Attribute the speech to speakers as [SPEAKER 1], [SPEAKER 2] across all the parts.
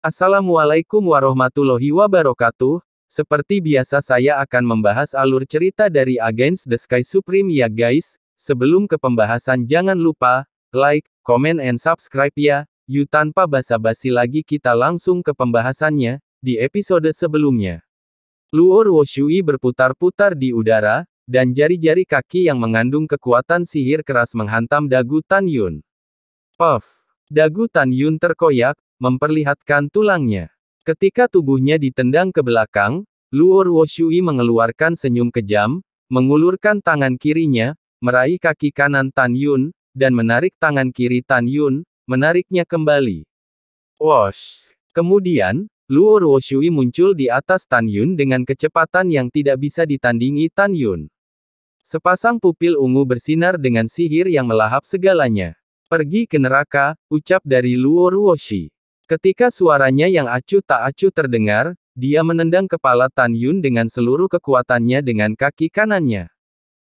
[SPEAKER 1] Assalamualaikum warahmatullahi wabarakatuh. Seperti biasa saya akan membahas alur cerita dari Against the Sky Supreme ya guys. Sebelum ke pembahasan jangan lupa, like, comment and subscribe ya. Yuk tanpa basa-basi lagi kita langsung ke pembahasannya, di episode sebelumnya. Luor Wushui berputar-putar di udara, dan jari-jari kaki yang mengandung kekuatan sihir keras menghantam dagu Tan Yun. Puff! Dagu Tan Yun terkoyak, memperlihatkan tulangnya. Ketika tubuhnya ditendang ke belakang, Luor Wushui mengeluarkan senyum kejam, mengulurkan tangan kirinya, meraih kaki kanan Tan Yun, dan menarik tangan kiri Tan Yun, menariknya kembali. Wosh! Kemudian, Luor Wushui muncul di atas Tan Yun dengan kecepatan yang tidak bisa ditandingi Tan Yun. Sepasang pupil ungu bersinar dengan sihir yang melahap segalanya. Pergi ke neraka, ucap dari Luor Wushui. Ketika suaranya yang acuh tak acuh terdengar, dia menendang kepala Tan Yun dengan seluruh kekuatannya dengan kaki kanannya.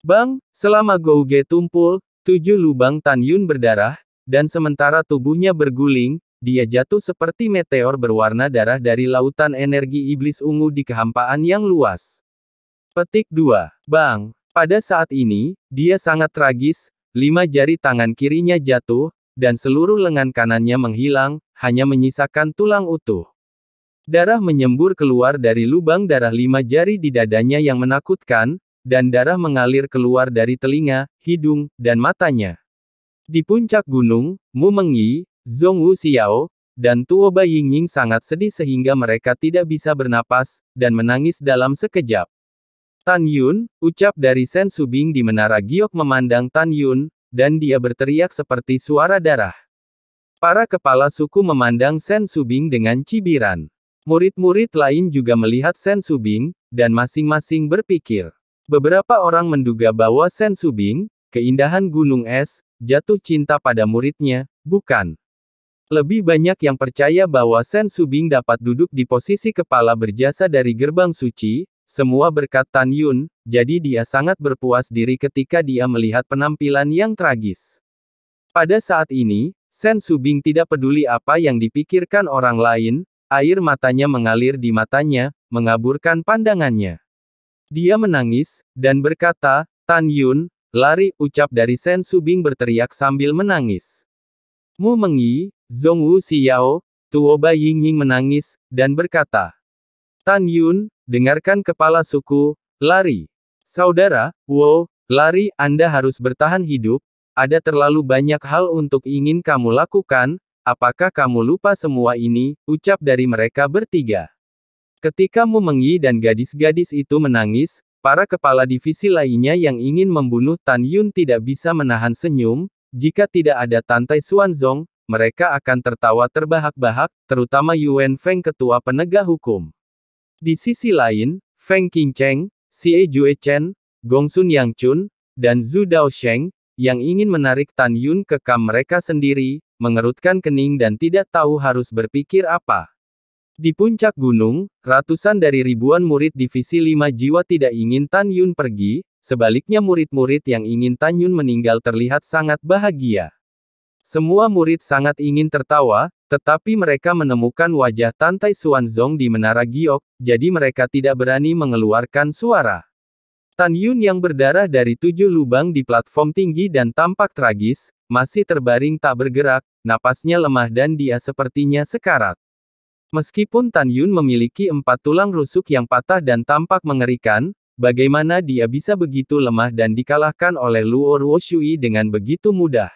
[SPEAKER 1] Bang! Selama Gouge tumpul, 7 lubang Tan Yun berdarah, dan sementara tubuhnya berguling, dia jatuh seperti meteor berwarna darah dari lautan energi iblis ungu di kehampaan yang luas. Petik 2. Bang! Pada saat ini, dia sangat tragis, 5 jari tangan kirinya jatuh, dan seluruh lengan kanannya menghilang, hanya menyisakan tulang utuh. Darah menyembur keluar dari lubang darah 5 jari di dadanya yang menakutkan, dan darah mengalir keluar dari telinga, hidung, dan matanya. Di puncak gunung, Mu Mengyi, Zhong Wuxiao, dan Tuoba Yingying sangat sedih sehingga mereka tidak bisa bernapas, dan menangis dalam sekejap. Tan Yun, ucap dari Sen Subing di menara giok memandang Tan Yun, dan dia berteriak seperti suara darah. Para kepala suku memandang Sen Subing dengan cibiran. Murid-murid lain juga melihat Sen Subing, dan masing-masing berpikir. Beberapa orang menduga bahwa Sen Subing, keindahan gunung es, jatuh cinta pada muridnya, bukan. Lebih banyak yang percaya bahwa Sen Subing dapat duduk di posisi kepala berjasa dari gerbang suci, semua berkat Tan Yun, jadi dia sangat berpuas diri ketika dia melihat penampilan yang tragis. Pada saat ini, Sen Subing tidak peduli apa yang dipikirkan orang lain, air matanya mengalir di matanya, mengaburkan pandangannya. Dia menangis, dan berkata, Tan Yun, lari, ucap dari Sen Subing berteriak sambil menangis. Mu Mengyi, Zhong Wuxiao, Tuoba Yingying menangis, dan berkata, Tan Yun, dengarkan kepala suku, lari. Saudara, wow, lari, Anda harus bertahan hidup, ada terlalu banyak hal untuk ingin kamu lakukan, apakah kamu lupa semua ini, ucap dari mereka bertiga. Ketika Mu Mengyi dan gadis-gadis itu menangis, para kepala divisi lainnya yang ingin membunuh Tan Yun tidak bisa menahan senyum, jika tidak ada Tantai Xuanzong, mereka akan tertawa terbahak-bahak, terutama Yuan Feng ketua penegak hukum. Di sisi lain, Feng Qingcheng, Xie Juechen, Gongsun Yangchun, dan Zhu Daosheng, yang ingin menarik Tan Yun ke kamp mereka sendiri, mengerutkan kening dan tidak tahu harus berpikir apa. Di puncak gunung, ratusan dari ribuan murid divisi 5 jiwa tidak ingin Tan Yun pergi, sebaliknya murid-murid yang ingin Tan Yun meninggal terlihat sangat bahagia. Semua murid sangat ingin tertawa, tetapi mereka menemukan wajah Tantai Xuanzong di menara giok, jadi mereka tidak berani mengeluarkan suara. Tan Yun yang berdarah dari 7 lubang di platform tinggi dan tampak tragis, masih terbaring tak bergerak, napasnya lemah dan dia sepertinya sekarat. Meskipun Tan Yun memiliki 4 tulang rusuk yang patah dan tampak mengerikan, bagaimana dia bisa begitu lemah dan dikalahkan oleh Luor Wushui dengan begitu mudah?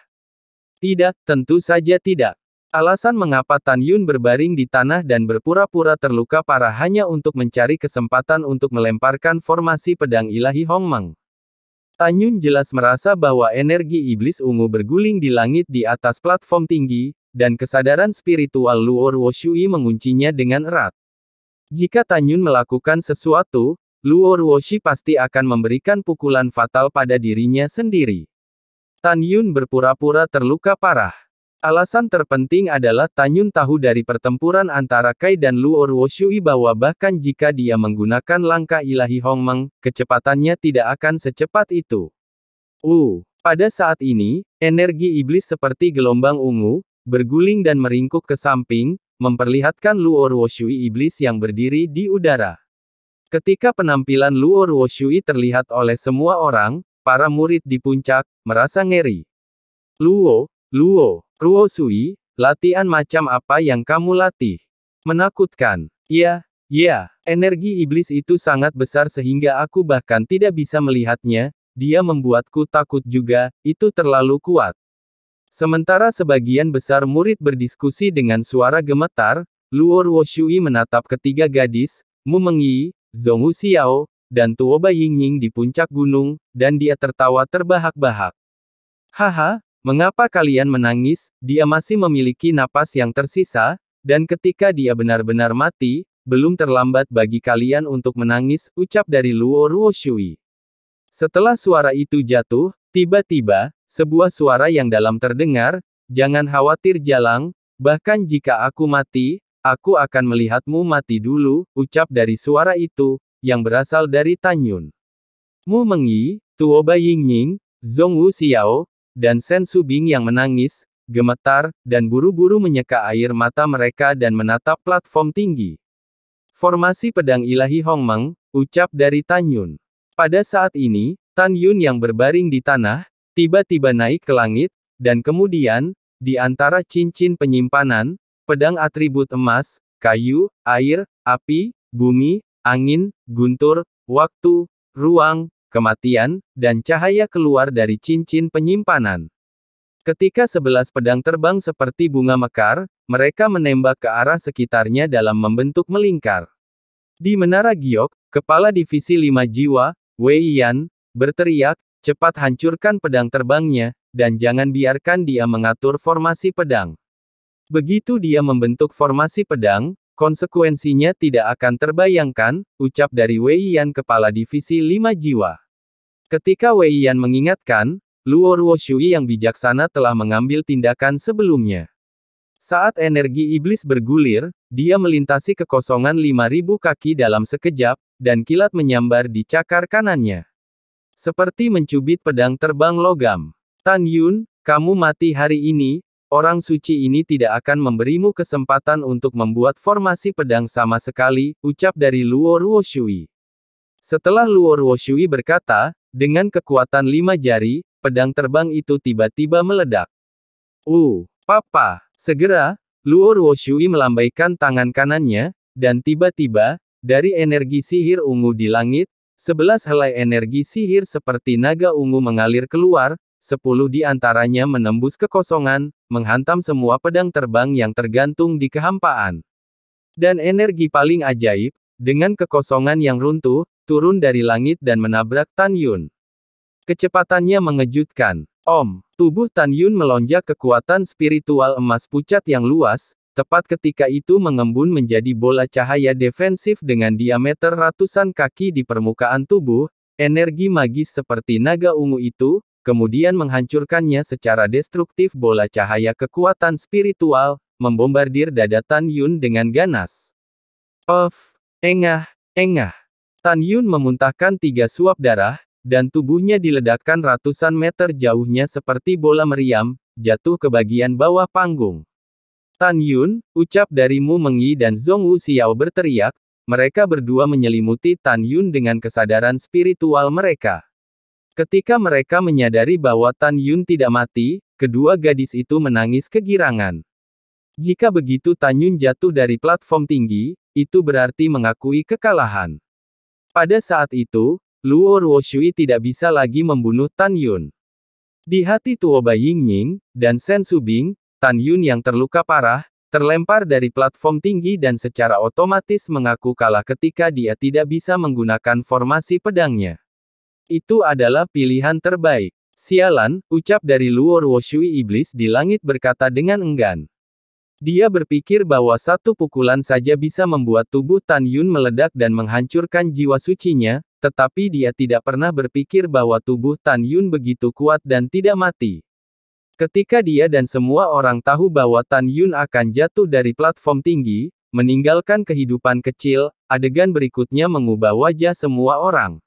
[SPEAKER 1] Tidak, tentu saja tidak. Alasan mengapa Tan Yun berbaring di tanah dan berpura-pura terluka parah hanya untuk mencari kesempatan untuk melemparkan formasi pedang ilahi Hongmeng. Tan Yun jelas merasa bahwa energi iblis ungu berguling di langit di atas platform tinggi, dan kesadaran spiritual Luor Wushui menguncinya dengan erat. Jika Tan Yun melakukan sesuatu, Luor Wushui pasti akan memberikan pukulan fatal pada dirinya sendiri. Tan Yun berpura-pura terluka parah. Alasan terpenting adalah Tan Yun tahu dari pertempuran antara Kai dan Luor Wushui bahwa bahkan jika dia menggunakan langkah ilahi Hongmeng, kecepatannya tidak akan secepat itu. Pada saat ini, energi iblis seperti gelombang ungu, berguling dan meringkuk ke samping, memperlihatkan Luo Ruoshui iblis yang berdiri di udara. Ketika penampilan Luo Ruoshui terlihat oleh semua orang, para murid di puncak merasa ngeri. Luo Ruoshui, latihan macam apa yang kamu latih? Menakutkan. Ya, energi iblis itu sangat besar sehingga aku bahkan tidak bisa melihatnya, dia membuatku takut juga, itu terlalu kuat. Sementara sebagian besar murid berdiskusi dengan suara gemetar, Luo Ruoshui menatap ketiga gadis, Mu Mengyi, Zhong Wuxiao, dan Tuoba Yingying di puncak gunung, dan dia tertawa terbahak-bahak. Haha, mengapa kalian menangis? Dia masih memiliki napas yang tersisa, dan ketika dia benar-benar mati, belum terlambat bagi kalian untuk menangis, ucap dari Luo Ruoshui. Setelah suara itu jatuh, tiba-tiba, sebuah suara yang dalam terdengar, jangan khawatir Jalang, bahkan jika aku mati, aku akan melihatmu mati dulu, ucap dari suara itu, yang berasal dari Tan Yun. Mu Mengyi, Tuoba Yingying, Zhong Wuxiao, dan Shen Subing yang menangis, gemetar, dan buru-buru menyeka air mata mereka dan menatap platform tinggi. Formasi pedang ilahi Hongmeng, ucap dari Tan Yun. Pada saat ini, Tan Yun yang berbaring di tanah, tiba-tiba naik ke langit, dan kemudian, di antara cincin penyimpanan, pedang atribut emas, kayu, air, api, bumi, angin, guntur, waktu, ruang, kematian, dan cahaya keluar dari cincin penyimpanan. Ketika 11 pedang terbang seperti bunga mekar, mereka menembak ke arah sekitarnya dalam membentuk melingkar. Di Menara Giok, Kepala Divisi 5 Jiwa, Wei Yan, berteriak, cepat hancurkan pedang terbangnya, dan jangan biarkan dia mengatur formasi pedang. Begitu dia membentuk formasi pedang, konsekuensinya tidak akan terbayangkan, ucap dari Wei Yan Kepala Divisi 5 Jiwa. Ketika Wei Yan mengingatkan, Luo Ruoshui yang bijaksana telah mengambil tindakan sebelumnya. Saat energi iblis bergulir, dia melintasi kekosongan 5.000 kaki dalam sekejap, dan kilat menyambar di cakar kanannya. Seperti mencubit pedang terbang logam. Tan Yun, kamu mati hari ini. Orang suci ini tidak akan memberimu kesempatan untuk membuat formasi pedang sama sekali, ucap dari Luo Ruoshui. Setelah Luo Ruoshui berkata, dengan kekuatan 5 jari, pedang terbang itu tiba-tiba meledak. Papa! Segera, Luo Ruoshui melambaikan tangan kanannya, dan tiba-tiba, dari energi sihir ungu di langit, 11 helai energi sihir seperti naga ungu mengalir keluar, 10 di antaranya menembus kekosongan, menghantam semua pedang terbang yang tergantung di kehampaan. Dan energi paling ajaib, dengan kekosongan yang runtuh, turun dari langit dan menabrak Tan Yun. Kecepatannya mengejutkan. Tubuh Tan Yun melonjak kekuatan spiritual emas pucat yang luas, tepat ketika itu mengembun menjadi bola cahaya defensif dengan diameter ratusan kaki di permukaan tubuh, energi magis seperti naga ungu itu, kemudian menghancurkannya secara destruktif bola cahaya kekuatan spiritual, membombardir dada Tan Yun dengan ganas. Engah. Tan Yun memuntahkan 3 suap darah, dan tubuhnya diledakkan ratusan meter jauhnya seperti bola meriam, jatuh ke bagian bawah panggung. Tan Yun, ucap dari Mu Mengyi dan Zhong Wuxiao berteriak, mereka berdua menyelimuti Tan Yun dengan kesadaran spiritual mereka. Ketika mereka menyadari bahwa Tan Yun tidak mati, kedua gadis itu menangis kegirangan. Jika begitu Tan Yun jatuh dari platform tinggi, itu berarti mengakui kekalahan. Pada saat itu, Luo Ruoshui tidak bisa lagi membunuh Tan Yun. Di hati Tuoba Yingying, dan Shen Subing, Tan Yun yang terluka parah, terlempar dari platform tinggi dan secara otomatis mengaku kalah ketika dia tidak bisa menggunakan formasi pedangnya. Itu adalah pilihan terbaik. Sialan, ucap dari Luo Ruoshui iblis di langit berkata dengan enggan. Dia berpikir bahwa satu pukulan saja bisa membuat tubuh Tan Yun meledak dan menghancurkan jiwa sucinya, tetapi dia tidak pernah berpikir bahwa tubuh Tan Yun begitu kuat dan tidak mati. Ketika dia dan semua orang tahu bahwa Tan Yun akan jatuh dari platform tinggi, meninggalkan kehidupan kecil, adegan berikutnya mengubah wajah semua orang.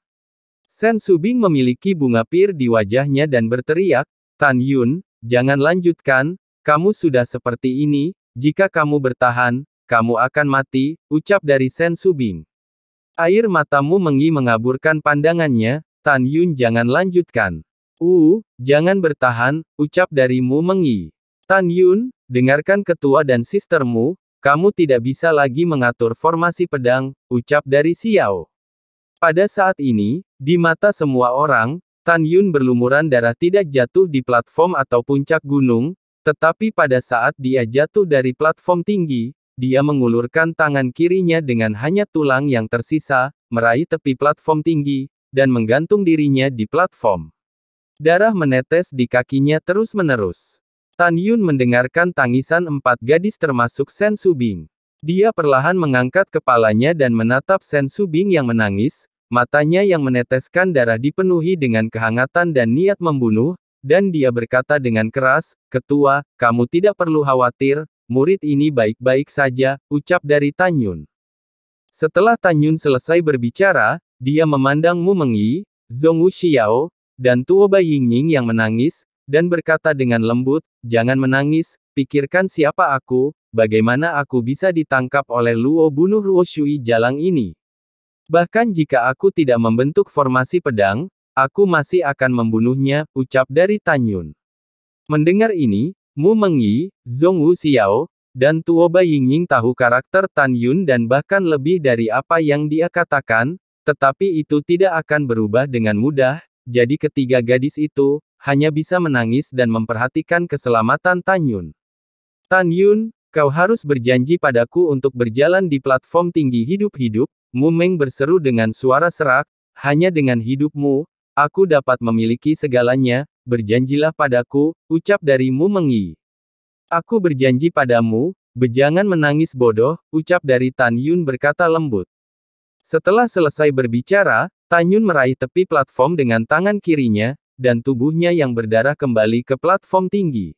[SPEAKER 1] Shen Subing memiliki bunga pir di wajahnya dan berteriak, Tan Yun, jangan lanjutkan, kamu sudah seperti ini, jika kamu bertahan, kamu akan mati, ucap dari Sen Subing. Air mata Mu Mengyi mengaburkan pandangannya, Tan Yun jangan lanjutkan. Jangan bertahan, ucap dari Mu Mengyi. Tan Yun, dengarkan ketua dan sistermu, kamu tidak bisa lagi mengatur formasi pedang, ucap dari Xiao. Pada saat ini, di mata semua orang, Tan Yun berlumuran darah tidak jatuh di platform atau puncak gunung, tetapi pada saat dia jatuh dari platform tinggi, dia mengulurkan tangan kirinya dengan hanya tulang yang tersisa, meraih tepi platform tinggi, dan menggantung dirinya di platform. Darah menetes di kakinya terus-menerus. Tan Yun mendengarkan tangisan 4 gadis termasuk Sen Subing. Dia perlahan mengangkat kepalanya dan menatap Sen Subing yang menangis, matanya yang meneteskan darah dipenuhi dengan kehangatan dan niat membunuh, dan dia berkata dengan keras, "Ketua, kamu tidak perlu khawatir, murid ini baik-baik saja," ucap dari Tan Yun. Setelah Tan Yun selesai berbicara, dia memandang Mu Mengyi, Zhong Wuxiao, dan Tuoba Yingying yang menangis, dan berkata dengan lembut, "Jangan menangis, pikirkan siapa aku, bagaimana aku bisa ditangkap oleh Luo bunuh Luo Shui Jalang ini. Bahkan jika aku tidak membentuk formasi pedang, aku masih akan membunuhnya," ucap dari Tan Yun. Mendengar ini, Mu Mengyi, Zhong Wuxiao, dan Tuoba Yingying tahu karakter Tan Yun dan bahkan lebih dari apa yang dia katakan, tetapi itu tidak akan berubah dengan mudah, jadi ketiga gadis itu hanya bisa menangis dan memperhatikan keselamatan Tan Yun. "Tan Yun, kau harus berjanji padaku untuk berjalan di platform tinggi hidup-hidup," Mu Meng berseru dengan suara serak, "hanya dengan hidupmu, aku dapat memiliki segalanya, berjanjilah padaku," ucap dari Mu Mengyi. "Aku berjanji padamu, jangan menangis bodoh," ucap dari Tan Yun berkata lembut. Setelah selesai berbicara, Tan Yun meraih tepi platform dengan tangan kirinya, dan tubuhnya yang berdarah kembali ke platform tinggi.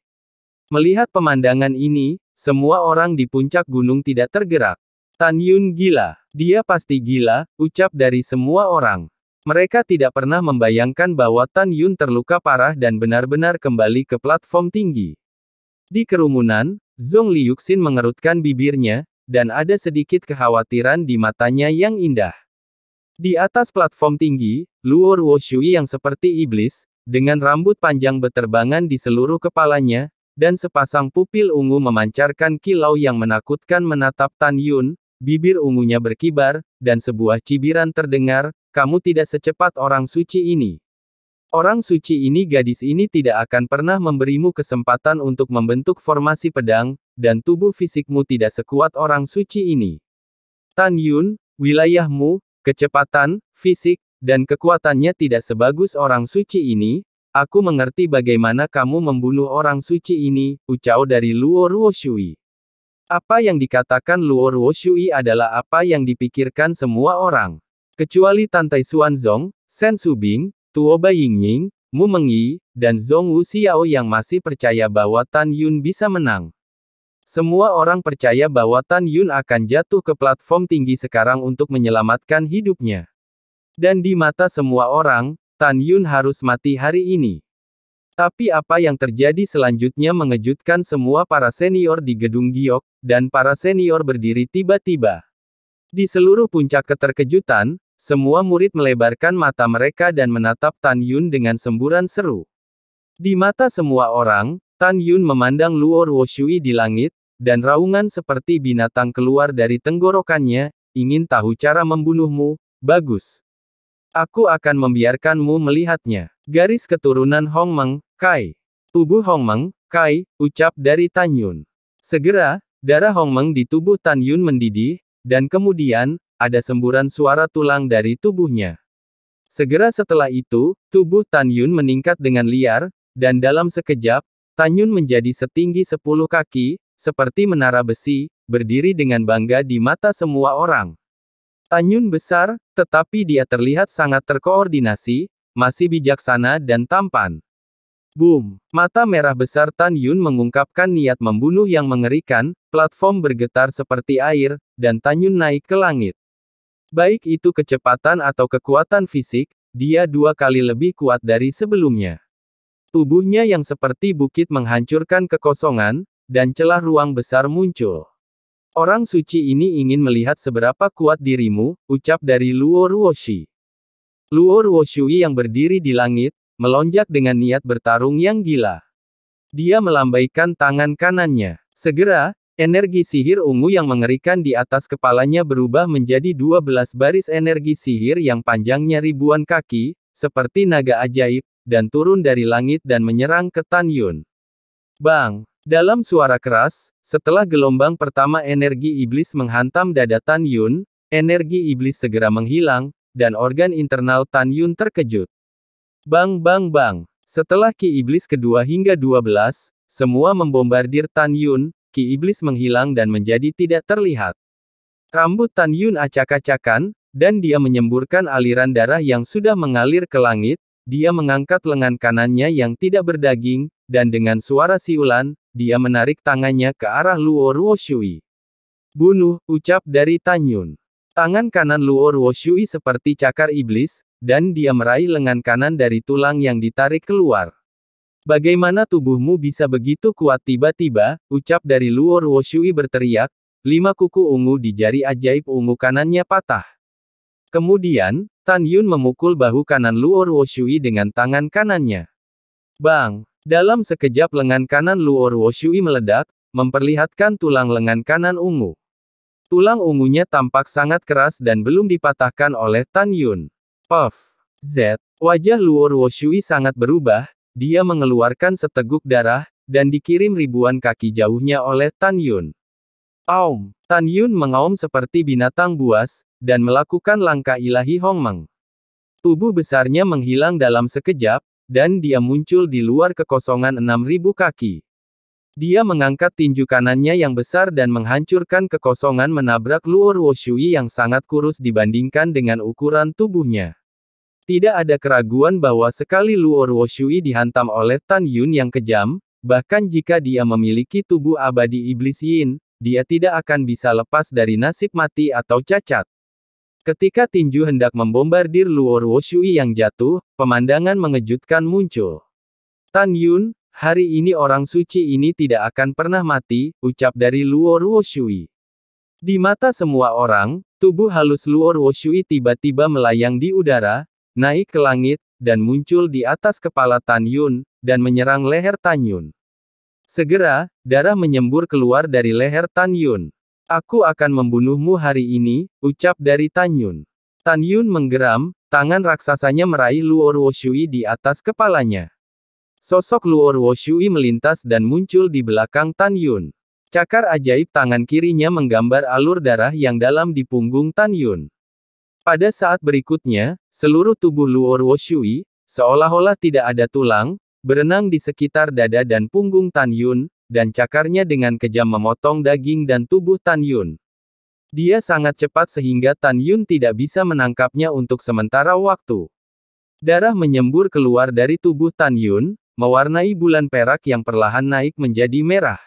[SPEAKER 1] Melihat pemandangan ini, semua orang di puncak gunung tidak tergerak. "Tan Yun gila. Dia pasti gila," ucap dari semua orang. Mereka tidak pernah membayangkan bahwa Tan Yun terluka parah dan benar-benar kembali ke platform tinggi. Di kerumunan, Zhong Liuxin mengerutkan bibirnya, dan ada sedikit kekhawatiran di matanya yang indah. Di atas platform tinggi, Luo Ruoshui yang seperti iblis, dengan rambut panjang beterbangan di seluruh kepalanya, dan sepasang pupil ungu memancarkan kilau yang menakutkan menatap Tan Yun, bibir ungunya berkibar, dan sebuah cibiran terdengar, "Kamu tidak secepat orang suci ini. Orang suci ini gadis ini tidak akan pernah memberimu kesempatan untuk membentuk formasi pedang, dan tubuh fisikmu tidak sekuat orang suci ini. Tan Yun, wilayahmu, kecepatan, fisik, dan kekuatannya tidak sebagus orang suci ini, aku mengerti bagaimana kamu membunuh orang suci ini," ucap dari Luo Ruoshui. Apa yang dikatakan Luo Ruoshui adalah apa yang dipikirkan semua orang. Kecuali Tantai Xuanzong, Sen Subing, Tuoba Yingying, Mu Mengyi, dan Zhong Wuxiao yang masih percaya bahwa Tan Yun bisa menang. Semua orang percaya bahwa Tan Yun akan jatuh ke platform tinggi sekarang untuk menyelamatkan hidupnya. Dan di mata semua orang, Tan Yun harus mati hari ini. Tapi apa yang terjadi selanjutnya mengejutkan semua para senior di gedung giok, dan para senior berdiri tiba-tiba. Di seluruh puncak keterkejutan, semua murid melebarkan mata mereka dan menatap Tan Yun dengan semburan seru. Di mata semua orang, Tan Yun memandang Luo Ruoshui di langit, dan raungan seperti binatang keluar dari tenggorokannya, "Ingin tahu cara membunuhmu? Bagus. Aku akan membiarkanmu melihatnya." Garis keturunan Hong Meng, Kai. Tubuh Hong Meng, Kai, ucap dari Tan Yun. Segera, darah Hong Meng di tubuh Tan Yun mendidih, dan kemudian, ada semburan suara tulang dari tubuhnya. Segera setelah itu, tubuh Tan Yun meningkat dengan liar, dan dalam sekejap, Tan Yun menjadi setinggi 10 kaki, seperti menara besi, berdiri dengan bangga di mata semua orang. Tan Yun besar, tetapi dia terlihat sangat terkoordinasi, masih bijaksana dan tampan. Boom! Mata merah besar Tan Yun mengungkapkan niat membunuh yang mengerikan, platform bergetar seperti air, dan Tan Yun naik ke langit. Baik itu kecepatan atau kekuatan fisik, dia 2 kali lebih kuat dari sebelumnya. Tubuhnya yang seperti bukit menghancurkan kekosongan, dan celah ruang besar muncul. Orang suci ini ingin melihat seberapa kuat dirimu, ucap dari Luo Ruoshi. Luo Ruoshui yang berdiri di langit, melonjak dengan niat bertarung yang gila. Dia melambaikan tangan kanannya. Segera, energi sihir ungu yang mengerikan di atas kepalanya berubah menjadi 12 baris energi sihir yang panjangnya ribuan kaki, seperti naga ajaib, dan turun dari langit dan menyerang ke Tan Yun. Bang! Dalam suara keras, setelah gelombang pertama energi iblis menghantam dada Tan Yun, energi iblis segera menghilang, dan organ internal Tan Yun terkejut. Bang bang bang! Setelah ki iblis kedua hingga 12, semua membombardir Tan Yun, ki iblis menghilang dan menjadi tidak terlihat. Rambut Tan Yun acak-acakan, dan dia menyemburkan aliran darah yang sudah mengalir ke langit. Dia mengangkat lengan kanannya yang tidak berdaging, dan dengan suara siulan, dia menarik tangannya ke arah Luo Ruoshui. Bunuh, ucap dari Tan Yun. Tangan kanan Luo Ruoshui seperti cakar iblis, dan dia meraih lengan kanan dari tulang yang ditarik keluar. Bagaimana tubuhmu bisa begitu kuat tiba-tiba, ucap dari Luo Ruoshui berteriak, 5 kuku ungu di jari ajaib ungu kanannya patah. Kemudian, Tan Yun memukul bahu kanan Luo Ruoshui dengan tangan kanannya. Bang! Dalam sekejap lengan kanan Luo Ruoshui meledak, memperlihatkan tulang lengan kanan ungu. Tulang ungunya tampak sangat keras dan belum dipatahkan oleh Tan Yun. Puff! Z. Wajah Luo Ruoshui sangat berubah, dia mengeluarkan seteguk darah, dan dikirim ribuan kaki jauhnya oleh Tan Yun. Aum! Tan Yun mengaum seperti binatang buas, dan melakukan langkah ilahi Hongmeng. Tubuh besarnya menghilang dalam sekejap, dan dia muncul di luar kekosongan 6.000 kaki. Dia mengangkat tinju kanannya yang besar dan menghancurkan kekosongan menabrak Luo Ruoshui yang sangat kurus dibandingkan dengan ukuran tubuhnya. Tidak ada keraguan bahwa sekali Luo Ruoshui dihantam oleh Tan Yun yang kejam, bahkan jika dia memiliki tubuh abadi iblis Yin, dia tidak akan bisa lepas dari nasib mati atau cacat. Ketika tinju hendak membombardir Luo Ruoshui yang jatuh, pemandangan mengejutkan muncul. Tan Yun, hari ini orang suci ini tidak akan pernah mati, ucap dari Luo Ruoshui. Di mata semua orang, tubuh halus Luo Ruoshui tiba-tiba melayang di udara, naik ke langit, dan muncul di atas kepala Tan Yun, dan menyerang leher Tan Yun. Segera, darah menyembur keluar dari leher Tan Yun. Aku akan membunuhmu hari ini, ucap dari Tan Yun. Tan Yun menggeram, tangan raksasanya meraih Luo Ruoshui di atas kepalanya. Sosok Luo Ruoshui melintas dan muncul di belakang Tan Yun. Cakar ajaib tangan kirinya menggambar alur darah yang dalam di punggung Tan Yun. Pada saat berikutnya, seluruh tubuh Luo Ruoshui, seolah-olah tidak ada tulang, berenang di sekitar dada dan punggung Tan Yun, dan cakarnya dengan kejam memotong daging dan tubuh Tan Yun. Dia sangat cepat sehingga Tan Yun tidak bisa menangkapnya untuk sementara waktu. Darah menyembur keluar dari tubuh Tan Yun, mewarnai bulan perak yang perlahan naik menjadi merah.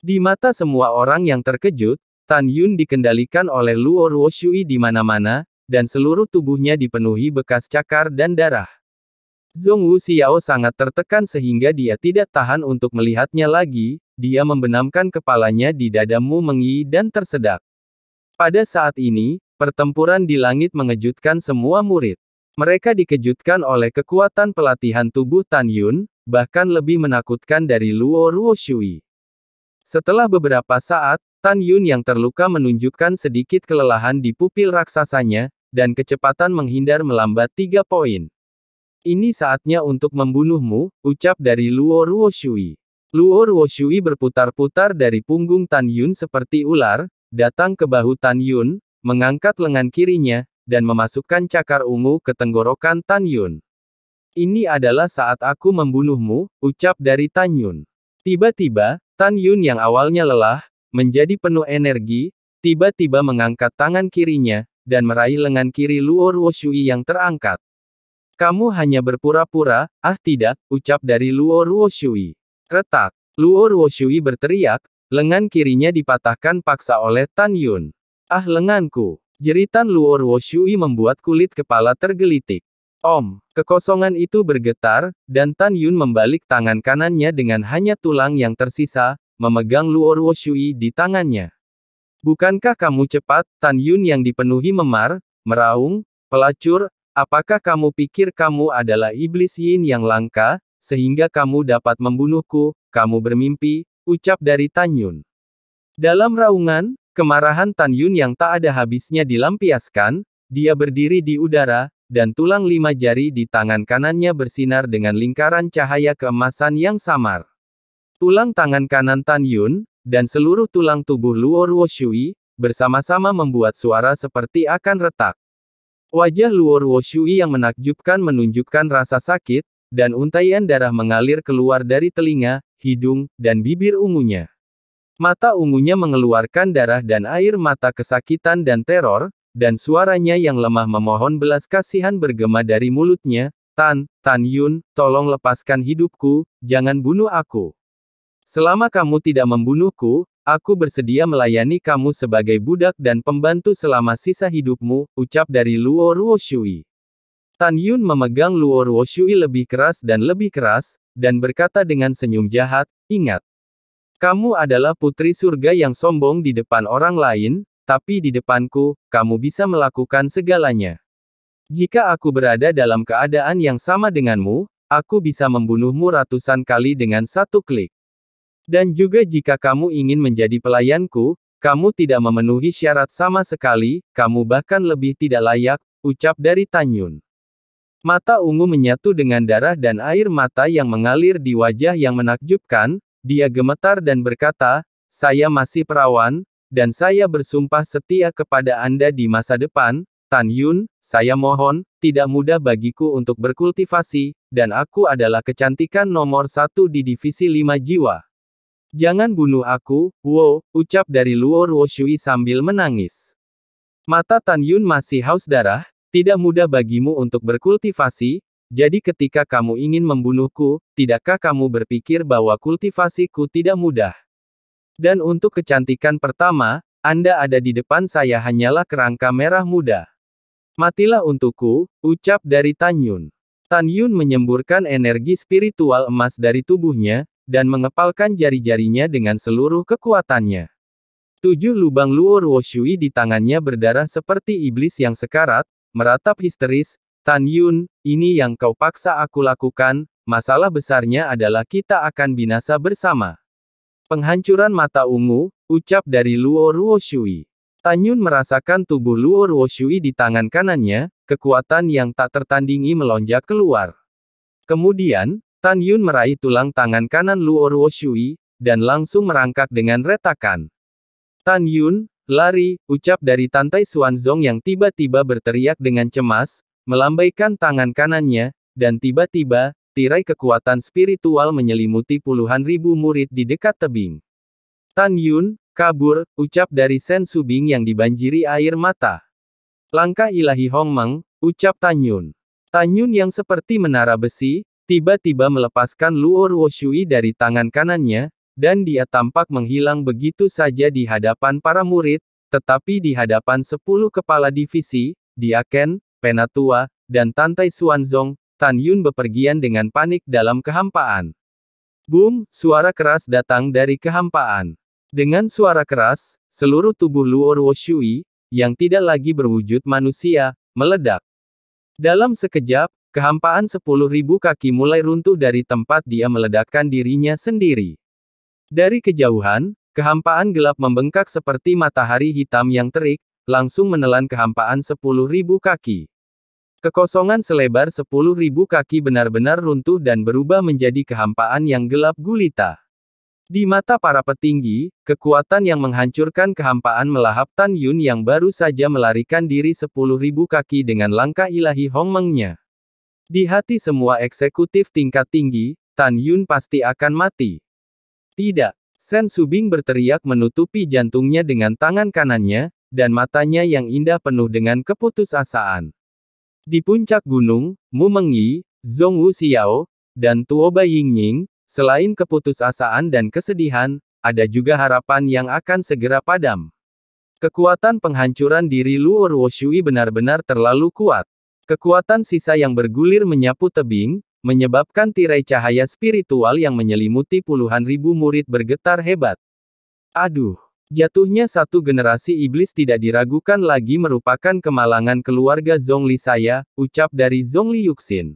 [SPEAKER 1] Di mata semua orang yang terkejut, Tan Yun dikendalikan oleh Luo Ruoshui di mana-mana, dan seluruh tubuhnya dipenuhi bekas cakar dan darah. Zhong Wuxiao sangat tertekan sehingga dia tidak tahan untuk melihatnya lagi, dia membenamkan kepalanya di dada Mu Mengyi dan tersedak. Pada saat ini, pertempuran di langit mengejutkan semua murid. Mereka dikejutkan oleh kekuatan pelatihan tubuh Tan Yun, bahkan lebih menakutkan dari Luo Ruoshui. Setelah beberapa saat, Tan Yun yang terluka menunjukkan sedikit kelelahan di pupil raksasanya, dan kecepatan menghindar melambat 3 poin. Ini saatnya untuk membunuhmu, ucap dari Luo Ruoshui. Luo Ruoshui berputar-putar dari punggung Tan Yun seperti ular, datang ke bahu Tan Yun, mengangkat lengan kirinya, dan memasukkan cakar ungu ke tenggorokan Tan Yun. Ini adalah saat aku membunuhmu, ucap dari Tan Yun. Tiba-tiba, Tan Yun yang awalnya lelah, menjadi penuh energi, tiba-tiba mengangkat tangan kirinya, dan meraih lengan kiri Luo Ruoshui yang terangkat. Kamu hanya berpura-pura, ah tidak, ucap dari Luo Ruoshui. Retak. Luo Ruoshui berteriak, lengan kirinya dipatahkan paksa oleh Tan Yun. Ah lenganku. Jeritan Luo Ruoshui membuat kulit kepala tergelitik. Om, kekosongan itu bergetar, dan Tan Yun membalik tangan kanannya dengan hanya tulang yang tersisa, memegang Luo Ruoshui di tangannya. Bukankah kamu cepat? Tan Yun yang dipenuhi memar, meraung, pelacur, apakah kamu pikir kamu adalah iblis yin yang langka, sehingga kamu dapat membunuhku? Kamu bermimpi, ucap dari Tan Yun. Dalam raungan, kemarahan Tan Yun yang tak ada habisnya dilampiaskan, dia berdiri di udara, dan tulang 5 jari di tangan kanannya bersinar dengan lingkaran cahaya keemasan yang samar. Tulang tangan kanan Tan Yun, dan seluruh tulang tubuh Luo Ruoshui, bersama-sama membuat suara seperti akan retak. Wajah Luo Ruoshui yang menakjubkan menunjukkan rasa sakit, dan untaian darah mengalir keluar dari telinga, hidung, dan bibir ungunya. Mata ungunya mengeluarkan darah dan air mata kesakitan dan teror, dan suaranya yang lemah memohon belas kasihan bergema dari mulutnya, Tan Yun, tolong lepaskan hidupku, jangan bunuh aku. Selama kamu tidak membunuhku, aku bersedia melayani kamu sebagai budak dan pembantu selama sisa hidupmu, ucap dari Luo Ruoshui. Tan Yun memegang Luo Ruoshui lebih keras, dan berkata dengan senyum jahat, ingat. Kamu adalah putri surga yang sombong di depan orang lain, tapi di depanku, kamu bisa melakukan segalanya. Jika aku berada dalam keadaan yang sama denganmu, aku bisa membunuhmu ratusan kali dengan satu klik. Dan juga jika kamu ingin menjadi pelayanku, kamu tidak memenuhi syarat sama sekali, kamu bahkan lebih tidak layak, ucap dari Tan Yun. Mata ungu menyatu dengan darah dan air mata yang mengalir di wajah yang menakjubkan, dia gemetar dan berkata, saya masih perawan, dan saya bersumpah setia kepada Anda di masa depan, Tan Yun, saya mohon, tidak mudah bagiku untuk berkultivasi, dan aku adalah kecantikan nomor 1 di divisi 5 jiwa. Jangan bunuh aku, Wo, ucap dari Luo Ruoshui sambil menangis. Mata Tan Yun masih haus darah, tidak mudah bagimu untuk berkultivasi, jadi ketika kamu ingin membunuhku, tidakkah kamu berpikir bahwa kultivasiku tidak mudah? Dan untuk kecantikan pertama, Anda ada di depan saya hanyalah kerangka merah muda. Matilah untukku, ucap dari Tan Yun. Tan Yun menyemburkan energi spiritual emas dari tubuhnya, dan mengepalkan jari-jarinya dengan seluruh kekuatannya. 7 lubang Luo Ruoshui di tangannya berdarah seperti iblis yang sekarat, meratap histeris, Tan Yun, ini yang kau paksa aku lakukan, masalah besarnya adalah kita akan binasa bersama. Penghancuran mata ungu, ucap dari Luo Ruoshui. Tan Yun merasakan tubuh Luo Ruoshui di tangan kanannya, kekuatan yang tak tertandingi melonjak keluar. Kemudian, Tan Yun meraih tulang tangan kanan Luo Ruoshui, dan langsung merangkak dengan retakan. Tan Yun, lari, ucap dari Tantai Xuanzong yang tiba-tiba berteriak dengan cemas, melambaikan tangan kanannya, dan tiba-tiba, tirai kekuatan spiritual menyelimuti puluhan ribu murid di dekat tebing. Tan Yun, kabur, ucap dari Sen Subing yang dibanjiri air mata. Langkah ilahi Hongmeng, ucap Tan Yun. Tan Yun yang seperti menara besi, tiba-tiba melepaskan Luo Ruoshui dari tangan kanannya, dan dia tampak menghilang begitu saja di hadapan para murid, tetapi di hadapan 10 kepala divisi, Diaken, Penatua, dan Tantai Xuanzong, Tan Yun bepergian dengan panik dalam kehampaan. Boom, suara keras datang dari kehampaan. Dengan suara keras, seluruh tubuh Luo Ruoshui, yang tidak lagi berwujud manusia, meledak. Dalam sekejap, kehampaan 10.000 kaki mulai runtuh dari tempat dia meledakkan dirinya sendiri. Dari kejauhan, kehampaan gelap membengkak seperti matahari hitam yang terik, langsung menelan kehampaan 10.000 kaki. Kekosongan selebar 10.000 kaki benar-benar runtuh dan berubah menjadi kehampaan yang gelap gulita. Di mata para petinggi, kekuatan yang menghancurkan kehampaan melahap Tan Yun yang baru saja melarikan diri 10.000 kaki dengan langkah ilahi Hongmengnya. Di hati semua eksekutif tingkat tinggi, Tan Yun pasti akan mati. Tidak. Sen Subing berteriak menutupi jantungnya dengan tangan kanannya, dan matanya yang indah penuh dengan keputusasaan. Di puncak gunung, Mu Mengyi, Zhong Wu Xiao, dan Tuoba Yingning, selain keputusasaan dan kesedihan, ada juga harapan yang akan segera padam. Kekuatan penghancuran diri Luo Ruoshui benar-benar terlalu kuat. Kekuatan sisa yang bergulir menyapu tebing, menyebabkan tirai cahaya spiritual yang menyelimuti puluhan ribu murid bergetar hebat. Aduh! Jatuhnya satu generasi iblis tidak diragukan lagi merupakan kemalangan keluarga Zhongli saya, ucap dari Zhongli Yuxin.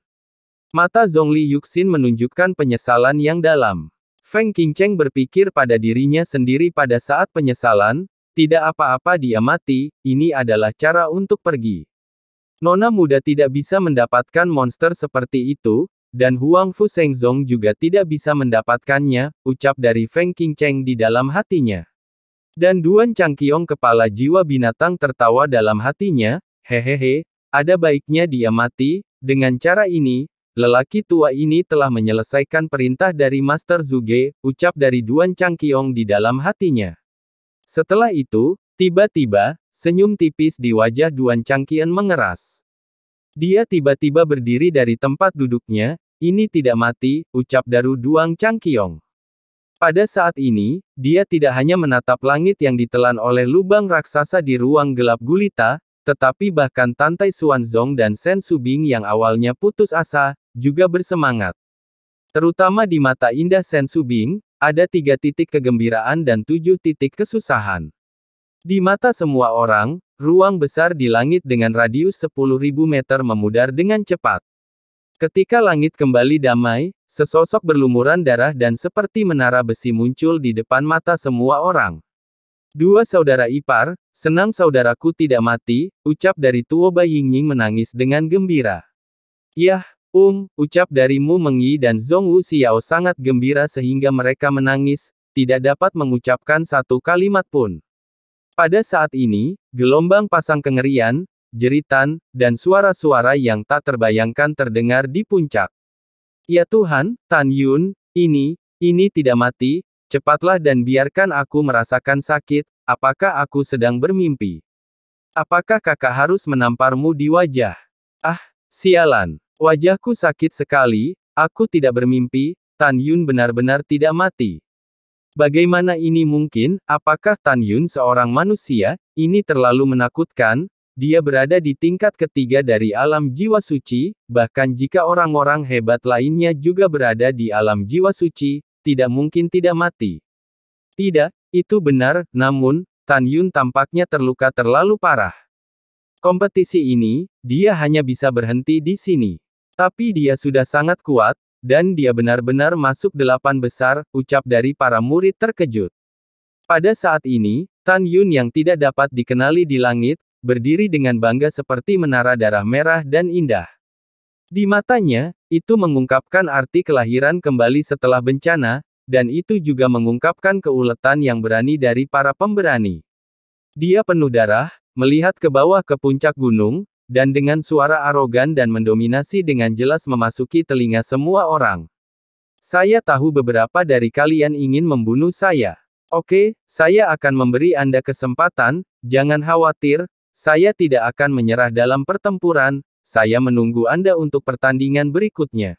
[SPEAKER 1] Mata Zhongli Yuxin menunjukkan penyesalan yang dalam. Feng Qingcheng berpikir pada dirinya sendiri pada saat penyesalan, tidak apa-apa dia mati, ini adalah cara untuk pergi. Nona muda tidak bisa mendapatkan monster seperti itu, dan Huang Fu Shengzong juga tidak bisa mendapatkannya, ucap dari Feng Qingcheng di dalam hatinya. Dan Duan Changqiong kepala jiwa binatang tertawa dalam hatinya, hehehe, ada baiknya dia mati, dengan cara ini, lelaki tua ini telah menyelesaikan perintah dari Master Zhuge, ucap dari Duan Changqiong di dalam hatinya. Setelah itu, tiba-tiba, senyum tipis di wajah Duan Changqiong mengeras. Dia tiba-tiba berdiri dari tempat duduknya, ini tidak mati, ucap Daru Duan Changqiong. Pada saat ini, dia tidak hanya menatap langit yang ditelan oleh lubang raksasa di ruang gelap gulita, tetapi bahkan Tantai Xuanzong dan Shen Subing yang awalnya putus asa, juga bersemangat. Terutama di mata indah Shen Subing, ada 3 titik kegembiraan dan 7 titik kesusahan. Di mata semua orang, ruang besar di langit dengan radius 10.000 meter memudar dengan cepat. Ketika langit kembali damai, sesosok berlumuran darah dan seperti menara besi muncul di depan mata semua orang. Dua saudara ipar, senang saudaraku tidak mati, ucap dari Tuoba Yingying menangis dengan gembira. Yah, ucap dari Mu Mengyi dan Zhong Wu Xiao sangat gembira sehingga mereka menangis, tidak dapat mengucapkan satu kalimat pun. Pada saat ini, gelombang pasang kengerian, jeritan, dan suara-suara yang tak terbayangkan terdengar di puncak. Ya Tuhan, Tan Yun, ini tidak mati, cepatlah dan biarkan aku merasakan sakit, apakah aku sedang bermimpi? Apakah kakak harus menamparmu di wajah? Ah, sialan, wajahku sakit sekali, aku tidak bermimpi, Tan Yun benar-benar tidak mati. Bagaimana ini mungkin, apakah Tan Yun seorang manusia? Ini terlalu menakutkan. Dia berada di tingkat ketiga dari alam jiwa suci, bahkan jika orang-orang hebat lainnya juga berada di alam jiwa suci, tidak mungkin tidak mati. Tidak, itu benar, namun, Tan Yun tampaknya terluka terlalu parah. Kompetisi ini, dia hanya bisa berhenti di sini. Tapi dia sudah sangat kuat, dan dia benar-benar masuk 8 besar, ucap dari para murid terkejut. Pada saat ini, Tan Yun yang tidak dapat dikenali di langit, berdiri dengan bangga seperti menara darah merah dan indah. Di matanya, itu mengungkapkan arti kelahiran kembali setelah bencana, dan itu juga mengungkapkan keuletan yang berani dari para pemberani. Dia penuh darah, melihat ke bawah ke puncak gunung, dan dengan suara arogan dan mendominasi dengan jelas memasuki telinga semua orang. Saya tahu beberapa dari kalian ingin membunuh saya. Oke, saya akan memberi Anda kesempatan, jangan khawatir, saya tidak akan menyerah dalam pertempuran, saya menunggu Anda untuk pertandingan berikutnya.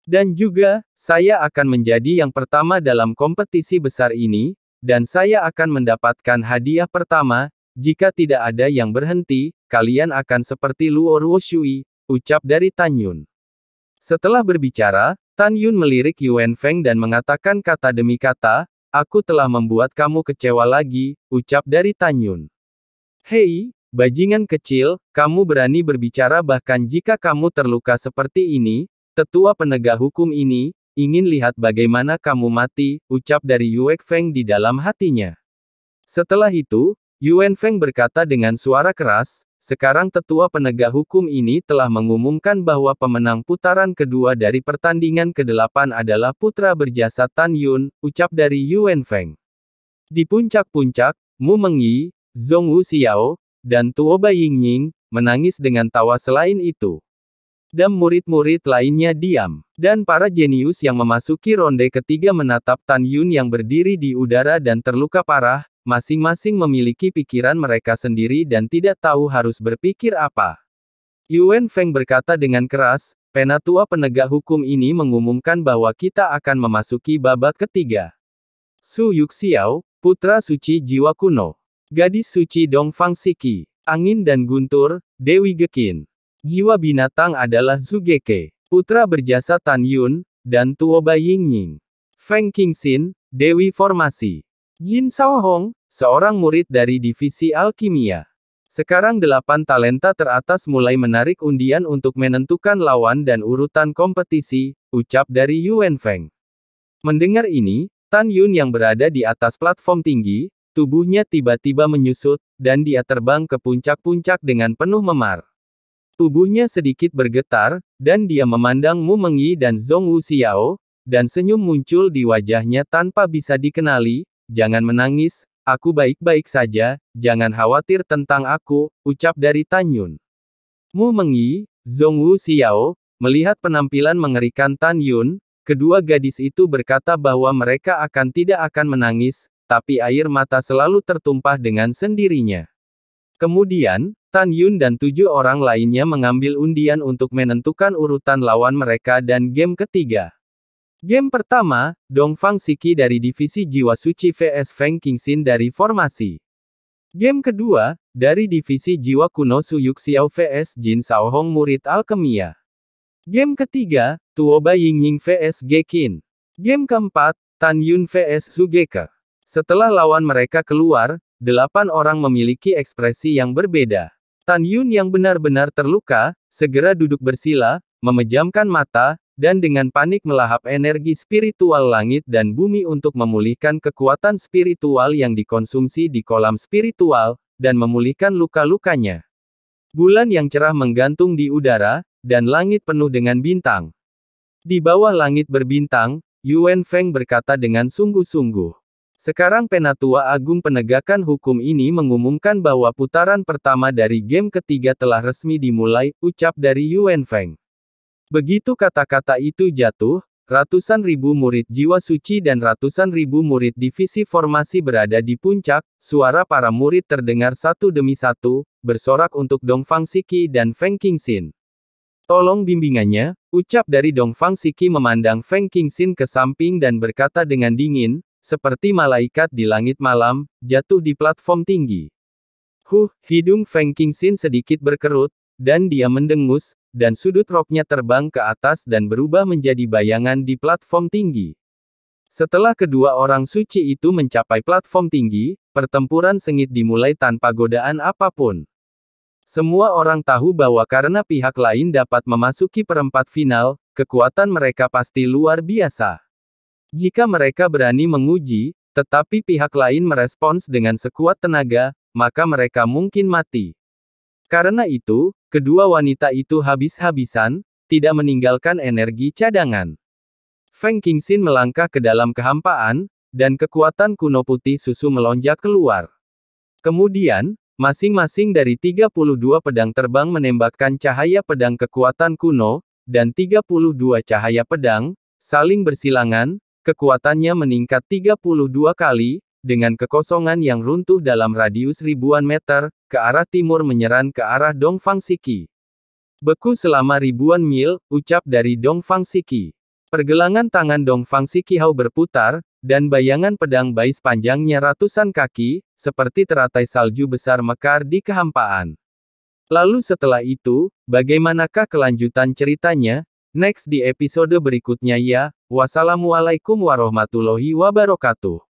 [SPEAKER 1] Dan juga, saya akan menjadi yang pertama dalam kompetisi besar ini, dan saya akan mendapatkan hadiah pertama, jika tidak ada yang berhenti, kalian akan seperti Luo Ruoshui, ucap dari Tan Yun. Setelah berbicara, Tan Yun melirik Yuan Feng dan mengatakan kata demi kata, aku telah membuat kamu kecewa lagi, ucap dari Tan Yun. Hei, bajingan kecil, kamu berani berbicara bahkan jika kamu terluka seperti ini, tetua penegak hukum ini, ingin lihat bagaimana kamu mati, ucap dari Yue Feng di dalam hatinya. Setelah itu, Yuan Feng berkata dengan suara keras, sekarang tetua penegak hukum ini telah mengumumkan bahwa pemenang putaran kedua dari pertandingan ke-8 adalah putra berjasa Tan Yun, ucap dari Yuan Feng. Di puncak-puncak, Mu Mengyi, Zhong Wu Xiao, dan Tuoba Yingying, menangis dengan tawa selain itu. Dan murid-murid lainnya diam. Dan para jenius yang memasuki ronde ketiga menatap Tan Yun yang berdiri di udara dan terluka parah, masing-masing memiliki pikiran mereka sendiri dan tidak tahu harus berpikir apa. Yuan Feng berkata dengan keras, penatua penegak hukum ini mengumumkan bahwa kita akan memasuki babak ketiga. Su Yuxiao, putra suci jiwa kuno. Gadis suci Dongfang Siki, angin dan guntur, Dewi Gekin. Jiwa binatang adalah Zugeke. putra berjasa Tan Yun, dan Tuoba Yingying. Feng Qingxin, Dewi Formasi. Jin Shaohong, seorang murid dari divisi alkimia. Sekarang 8 talenta teratas mulai menarik undian untuk menentukan lawan dan urutan kompetisi, ucap dari Yuan Feng. Mendengar ini, Tan Yun yang berada di atas platform tinggi, tubuhnya tiba-tiba menyusut, dan dia terbang ke puncak-puncak dengan penuh memar. Tubuhnya sedikit bergetar, dan dia memandang Mu Mengyi dan Zhong Wuxiao, dan senyum muncul di wajahnya tanpa bisa dikenali. Jangan menangis, aku baik-baik saja, jangan khawatir tentang aku, ucap dari Tan Yun. Mu Mengyi, Zhong Wuxiao, melihat penampilan mengerikan Tan Yun, kedua gadis itu berkata bahwa mereka tidak akan menangis, tapi air mata selalu tertumpah dengan sendirinya. Kemudian, Tan Yun dan 7 orang lainnya mengambil undian untuk menentukan urutan lawan mereka dan game ketiga. Game pertama, Dongfang Shiki dari divisi Jiwa Suci vs Feng Qingxin dari Formasi. Game kedua, dari divisi Jiwa Kuno Su Yuxiao vs Jin Shaohong murid alkemia. Game ketiga, Tuoba Yingying vs Gekin. Game keempat, Tan Yun vs Sugeke. Setelah lawan mereka keluar, 8 orang memiliki ekspresi yang berbeda. Tan Yun yang benar-benar terluka, segera duduk bersila, memejamkan mata, dan dengan panik melahap energi spiritual langit dan bumi untuk memulihkan kekuatan spiritual yang dikonsumsi di kolam spiritual, dan memulihkan luka-lukanya. Bulan yang cerah menggantung di udara, dan langit penuh dengan bintang. Di bawah langit berbintang, Yuan Feng berkata dengan sungguh-sungguh. Sekarang Penatua Agung Penegakan Hukum ini mengumumkan bahwa putaran pertama dari game ketiga telah resmi dimulai, ucap dari Yuan Feng. Begitu kata-kata itu jatuh, ratusan ribu murid jiwa suci dan ratusan ribu murid divisi formasi berada di puncak, suara para murid terdengar satu demi satu, bersorak untuk Dongfang Shiki dan Feng Qingxin. Tolong bimbingannya, ucap dari Dongfang Shiki memandang Feng Qingxin ke samping dan berkata dengan dingin, seperti malaikat di langit malam, jatuh di platform tinggi. Hidung Feng Qingxin sedikit berkerut, dan dia mendengus, dan sudut roknya terbang ke atas dan berubah menjadi bayangan di platform tinggi. Setelah kedua orang suci itu mencapai platform tinggi, pertempuran sengit dimulai tanpa godaan apapun. Semua orang tahu bahwa karena pihak lain dapat memasuki perempat final, kekuatan mereka pasti luar biasa. Jika mereka berani menguji, tetapi pihak lain merespons dengan sekuat tenaga, maka mereka mungkin mati. Karena itu, kedua wanita itu habis-habisan, tidak meninggalkan energi cadangan. Feng Qingxin melangkah ke dalam kehampaan, dan kekuatan kuno putih susu melonjak keluar. Kemudian, masing-masing dari 32 pedang terbang menembakkan cahaya pedang kekuatan kuno, dan 32 cahaya pedang, saling bersilangan. Kekuatannya meningkat 32 kali, dengan kekosongan yang runtuh dalam radius ribuan meter, ke arah timur menyerang ke arah Dongfang Shiki. Beku selama ribuan mil, ucap dari Dongfang Shiki. Pergelangan tangan Dongfang Shiki berputar, dan bayangan pedang bais panjangnya ratusan kaki, seperti teratai salju besar mekar di kehampaan. Lalu setelah itu, bagaimanakah kelanjutan ceritanya? Next di episode berikutnya ya. Wassalamualaikum warahmatullahi wabarakatuh.